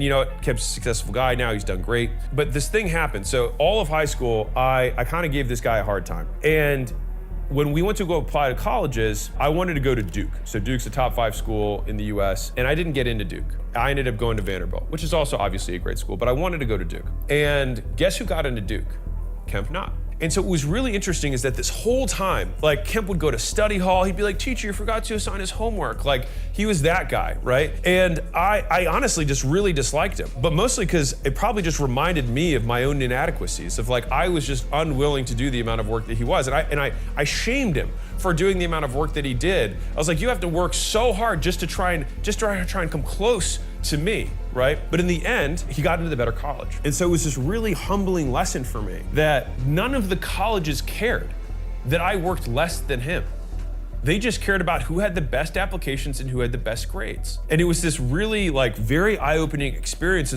You know, Kemp's a successful guy now, he's done great. But this thing happened. So all of high school, I kind of gave this guy a hard time. And when we went to go apply to colleges, I wanted to go to Duke. So Duke's a top 5 school in the US, and I didn't get into Duke. I ended up going to Vanderbilt, which is also obviously a great school, but I wanted to go to Duke. And guess who got into Duke? Kemp not. And so what was really interesting is that this whole time, like Kemp would go to study hall, he'd be like, teacher, you forgot to assign his homework. Like he was that guy, right? And I honestly just really disliked him, but mostly because it probably just reminded me of my own inadequacies of like, I was just unwilling to do the amount of work that he was. And I shamed him for doing the amount of work that he did. I was like, you have to work so hard just to try and come close to me, right? But in the end, he got into the better college. And so it was this really humbling lesson for me that none of the colleges cared that I worked less than him. They just cared about who had the best applications and who had the best grades. And it was this really like very eye-opening experience.